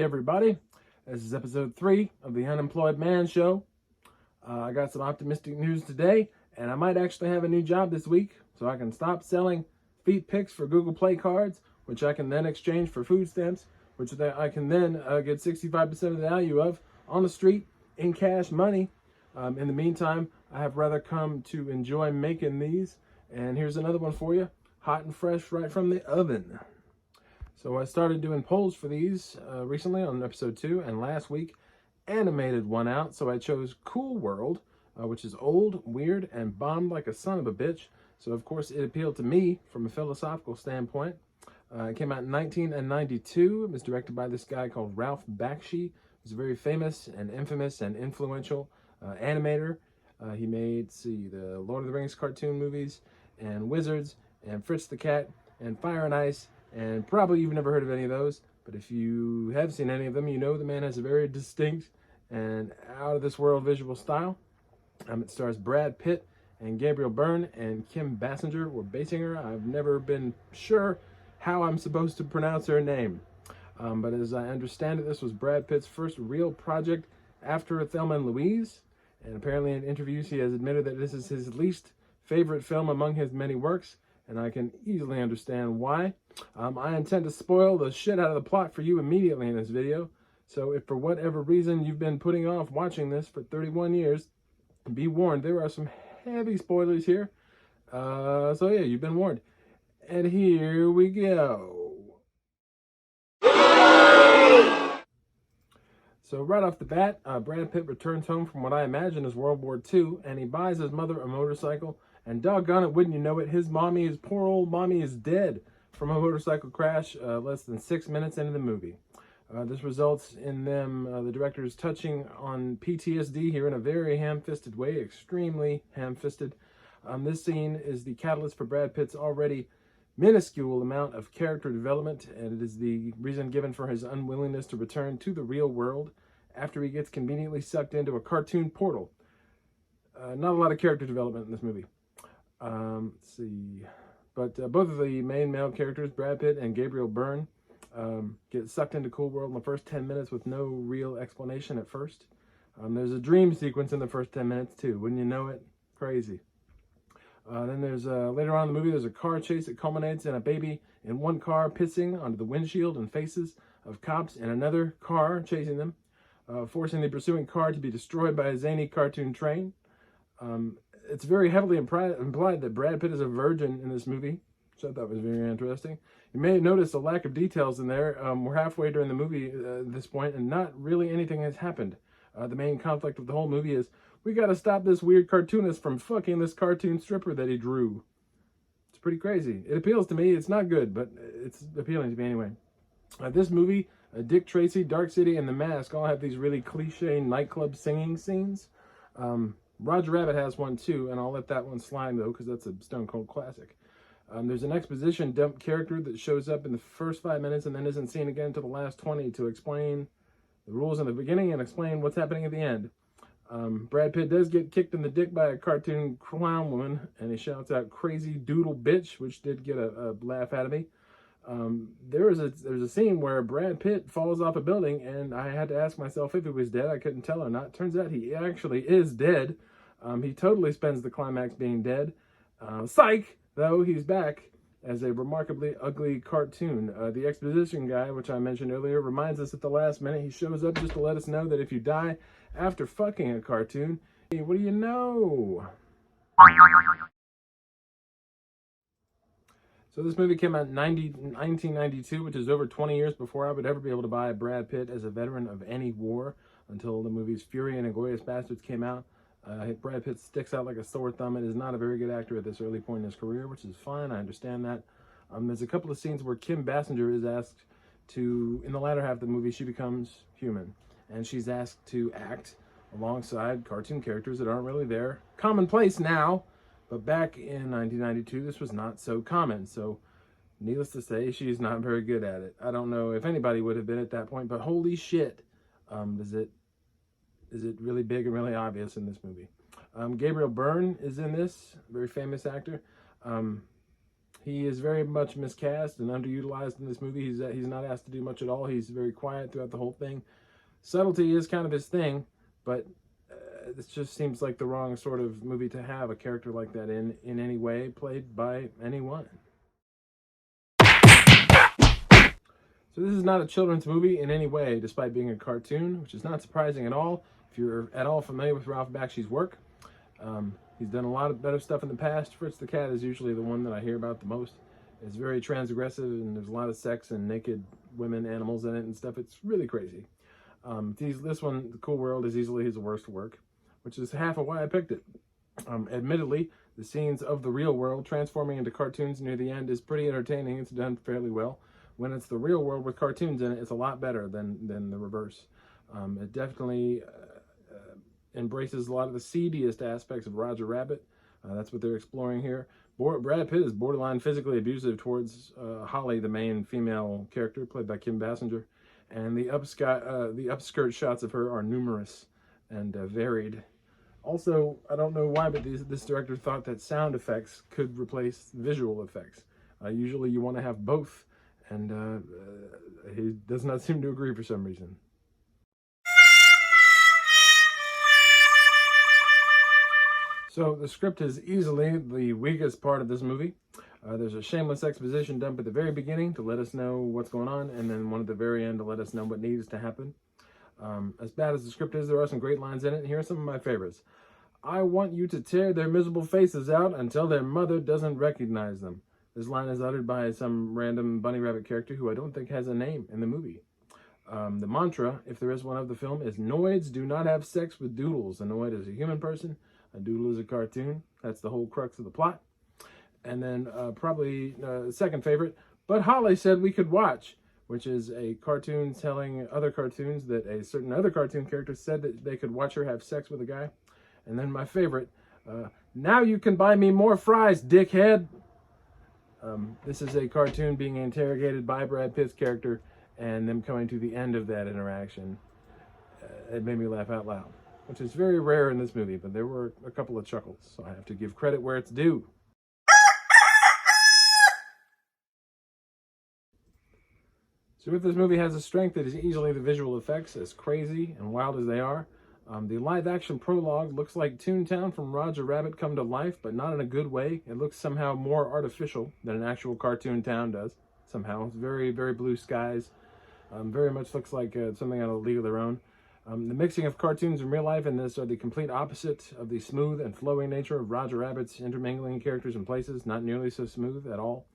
everybody. This is episode 3 of the Unemployed Man Show. I got some optimistic news today, and I might actually have a new job this week, so I can stop selling feet pics for Google Play cards, which I can then exchange for food stamps, which I can then get 65% of the value of on the street in cash money. In the meantime, I have rather come to enjoy making these, and here's another one for you, hot and fresh right from the oven. So I started doing polls for these recently on episode 2, and last week animated one out, so I chose Cool World, which is old, weird, and bombed like a son of a bitch. So of course it appealed to me from a philosophical standpoint. It came out in 1992. It was directed by this guy called Ralph Bakshi. He's a very famous and infamous and influential animator. He made, the Lord of the Rings cartoon movies, and Wizards, and Fritz the Cat, and Fire and Ice, and probably you've never heard of any of those, but if you have seen any of them, you know the man has a very distinct and out-of-this-world visual style. It stars Brad Pitt and Gabriel Byrne and Kim Basinger, or Basinger. I've never been sure how I'm supposed to pronounce her name. But as I understand it, this was Brad Pitt's first real project after Thelma and Louise. And apparently in interviews, he has admitted that this is his least favorite film among his many works, and I can easily understand why. I intend to spoil the shit out of the plot for you immediately in this video. So if for whatever reason you've been putting off watching this for 31 years, be warned, there are some heavy spoilers here. So yeah, you've been warned. And here we go. So right off the bat, Brad Pitt returns home from what I imagine is World War II, and he buys his mother a motorcycle, and doggone it, wouldn't you know it, his poor old mommy is dead from a motorcycle crash less than 6 minutes into the movie. This results in the directors touching on PTSD here in a very ham-fisted way, extremely ham-fisted. This scene is the catalyst for Brad Pitt's already minuscule amount of character development, and it is the reason given for his unwillingness to return to the real world after he gets conveniently sucked into a cartoon portal. Not a lot of character development in this movie. Let's see. But both of the main male characters, Brad Pitt and Gabriel Byrne, get sucked into Cool World in the first 10 minutes with no real explanation at first. There's a dream sequence in the first 10 minutes too. Wouldn't you know it? Crazy. Then there's later on in the movie, there's a car chase that culminates in a baby in one car pissing onto the windshield and faces of cops in another car chasing them, forcing the pursuing car to be destroyed by a zany cartoon train. It's very heavily implied that Brad Pitt is a virgin in this movie, which I thought was very interesting. You may notice a lack of details in there. We're halfway during the movie at this point, and not really anything has happened. The main conflict of the whole movie is, we got to stop this weird cartoonist from fucking this cartoon stripper that he drew. It's pretty crazy. It appeals to me. It's not good, but it's appealing to me anyway. This movie, Dick Tracy, Dark City, and The Mask all have these really cliche nightclub singing scenes. Roger Rabbit has one too, and I'll let that one slide though, because that's a stone cold classic. There's an exposition dump character that shows up in the first 5 minutes and then isn't seen again until the last 20 to explain the rules in the beginning and explain what's happening at the end. Brad Pitt does get kicked in the dick by a cartoon clown woman, and he shouts out "crazy doodle bitch," which did get a laugh out of me. There's a scene where Brad Pitt falls off a building, and I had to ask myself if he was dead. I couldn't tell or not. Turns out he actually is dead. He totally spends the climax being dead. Psych! Though he's back as a remarkably ugly cartoon. The exposition guy, which I mentioned earlier, reminds us at the last minute. He shows up just to let us know that if you die after fucking a cartoon, hey, what do you know? So this movie came out in 1992, which is over 20 years before I would ever be able to buy Brad Pitt as a veteran of any war, until the movies Fury and Inglourious Basterds came out. Brad Pitt sticks out like a sore thumb and is not a very good actor at this early point in his career, which is fine. I understand that. There's a couple of scenes where Kim Basinger is asked to, in the latter half of the movie, she becomes human, and she's asked to act alongside cartoon characters that aren't really there. Commonplace now, but back in 1992, this was not so common. So, needless to say, she's not very good at it. I don't know if anybody would have been at that point, but holy shit, is it really big and really obvious in this movie. Gabriel Byrne is in this, very famous actor. He is very much miscast and underutilized in this movie. He's not asked to do much at all. He's very quiet throughout the whole thing. Subtlety is kind of his thing, but this just seems like the wrong sort of movie to have a character like that in any way, played by anyone. So this is not a children's movie in any way, despite being a cartoon, which is not surprising at all if you're at all familiar with Ralph Bakshi's work. He's done a lot of better stuff in the past. Fritz the Cat is usually the one that I hear about the most. It's very transgressive, and there's a lot of sex and naked women, animals in it and stuff. It's really crazy. This one, The Cool World, is easily his worst work, which is half of why I picked it. Admittedly, the scenes of the real world transforming into cartoons near the end is pretty entertaining. It's done fairly well. When it's the real world with cartoons in it, it's a lot better than the reverse. It definitely embraces a lot of the seediest aspects of Roger Rabbit. That's what they're exploring here. Brad Pitt is borderline physically abusive towards Holly, the main female character, played by Kim Basinger. And the upskirt shots of her are numerous and varied. Also, I don't know why, but this director thought that sound effects could replace visual effects. Usually you want to have both, and he does not seem to agree for some reason. So the script is easily the weakest part of this movie. There's a shameless exposition dump at the very beginning to let us know what's going on, and then one at the very end to let us know what needs to happen. As bad as the script is, there are some great lines in it, and here are some of my favorites. I want you to tear their miserable faces out until their mother doesn't recognize them. This line is uttered by some random bunny rabbit character who I don't think has a name in the movie. The mantra, if there is one of the film, is Noids do not have sex with doodles. A Noid is a human person. A doodle is a cartoon. That's the whole crux of the plot. And then probably second favorite, but Holly said we could watch, which is a cartoon telling other cartoons that a certain other cartoon character said that they could watch her have sex with a guy. And then my favorite, now you can buy me more fries, dickhead. This is a cartoon being interrogated by Brad Pitt's character and them coming to the end of that interaction. It made me laugh out loud, which is very rare in this movie, but there were a couple of chuckles, so I have to give credit where it's due. So if this movie has a strength, it is easily the visual effects, as crazy and wild as they are. The live-action prologue looks like Toontown from Roger Rabbit come to life, but not in a good way. It looks somehow more artificial than an actual cartoon town does. Somehow, it's very, very blue skies. Very much looks like something out of League of Their Own. The mixing of cartoons and real life in this are the complete opposite of the smooth and flowing nature of Roger Rabbit's intermingling characters and places. Not nearly so smooth at all.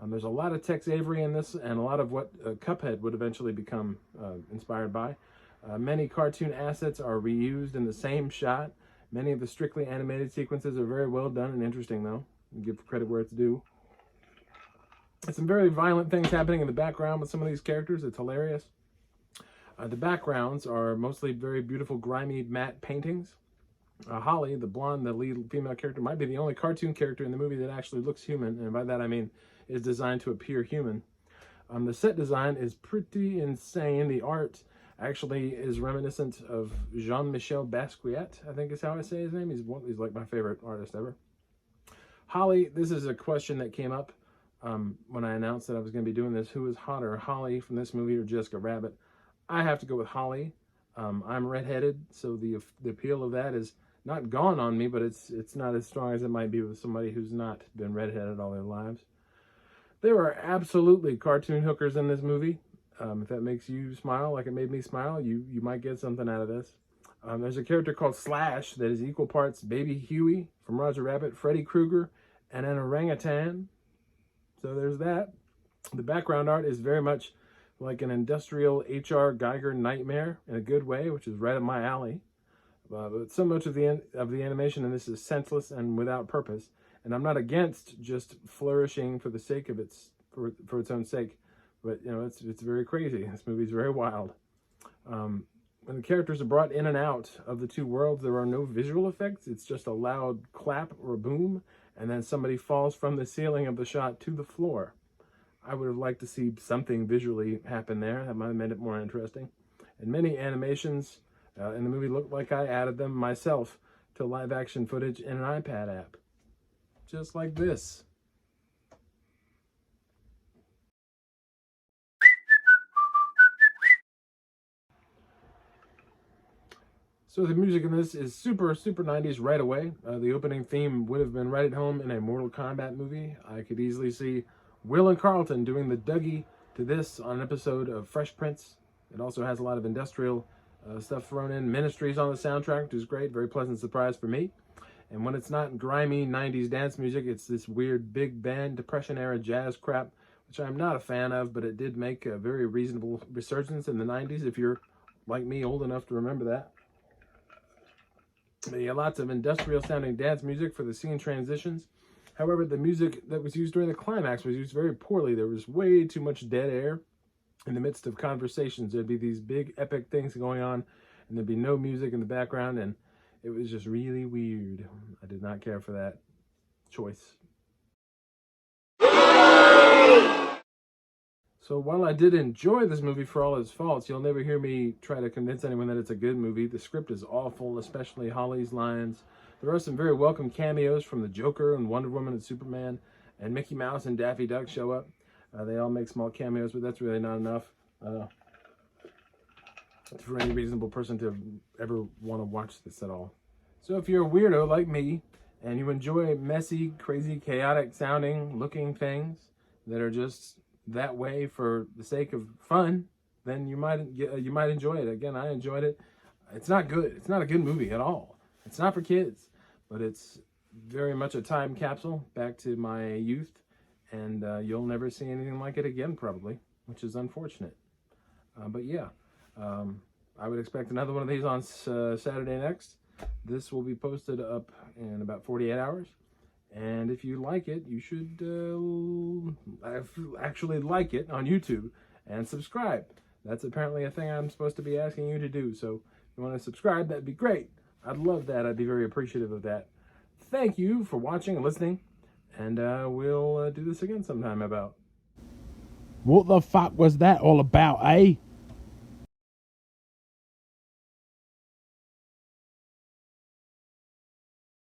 There's a lot of Tex Avery in this, and a lot of what Cuphead would eventually become inspired by. Many cartoon assets are reused in the same shot. Many of the strictly animated sequences are very well done and interesting, though. I'll give credit where it's due. There's some very violent things happening in the background with some of these characters. It's hilarious. The backgrounds are mostly very beautiful, grimy, matte paintings. Holly, the blonde, the lead female character, might be the only cartoon character in the movie that actually looks human, and by that I mean is designed to appear human. The set design is pretty insane. The art actually is reminiscent of Jean-Michel Basquiat, I think is how I say his name. He's like my favorite artist ever. Holly, this is a question that came up when I announced that I was going to be doing this. Who is hotter, Holly from this movie or Jessica Rabbit? I have to go with Holly. I'm redheaded, so the appeal of that is not gone on me, but it's not as strong as it might be with somebody who's not been redheaded all their lives. There are absolutely cartoon hookers in this movie. If that makes you smile like it made me smile, you might get something out of this. There's a character called Slash that is equal parts Baby Huey from Roger Rabbit, Freddy Krueger, and an orangutan. So there's that. The background art is very much like an industrial H.R. Geiger nightmare in a good way, which is right up my alley. But so much of the animation in this is senseless and without purpose. And I'm not against just flourishing for the sake of for its own sake. But, you know, it's very crazy. This movie's very wild. When the characters are brought in and out of the two worlds, there are no visual effects. It's just a loud clap or a boom, and then somebody falls from the ceiling of the shot to the floor. I would have liked to see something visually happen there. That might have made it more interesting. And many animations in the movie look like I added them myself to live action footage in an iPad app. Just like this. So the music in this is super 90s right away. The opening theme would have been right at home in a Mortal Kombat movie. I could easily see Will and Carlton doing the Dougie to this on an episode of Fresh Prince. It also has a lot of industrial stuff thrown in. Ministry's on the soundtrack, which is great. Very pleasant surprise for me. And when it's not grimy 90s dance music, it's this weird big band Depression-era jazz crap, which I'm not a fan of, but it did make a very reasonable resurgence in the 90s, if you're, like me, old enough to remember that. Yeah, lots of industrial-sounding dance music for the scene transitions. However, the music that was used during the climax was used very poorly. There was way too much dead air in the midst of conversations. There'd be these big, epic things going on, and there'd be no music in the background, and it was just really weird. I did not care for that choice. So while I did enjoy this movie for all its faults, you'll never hear me try to convince anyone that it's a good movie. The script is awful, especially Holly's lines. There are some very welcome cameos from the Joker and Wonder Woman and Superman, and Mickey Mouse and Daffy Duck show up. They all make small cameos, but that's really not enough for any reasonable person to ever want to watch this at all. So if you're a weirdo like me, and you enjoy messy, crazy, chaotic sounding, looking things that are just that way for the sake of fun, then you might enjoy it. Again, I enjoyed it. It's not good. It's not a good movie at all. It's not for kids, but it's very much a time capsule back to my youth, and you'll never see anything like it again, probably, which is unfortunate. But yeah, I would expect another one of these on Saturday next. This will be posted up in about 48 hours. And if you like it, you should actually like it on YouTube and subscribe. That's apparently a thing I'm supposed to be asking you to do. So if you want to subscribe, that'd be great. I'd love that. I'd be very appreciative of that. Thank you for watching and listening. And we'll do this again sometime about. What the fuck was that all about, eh?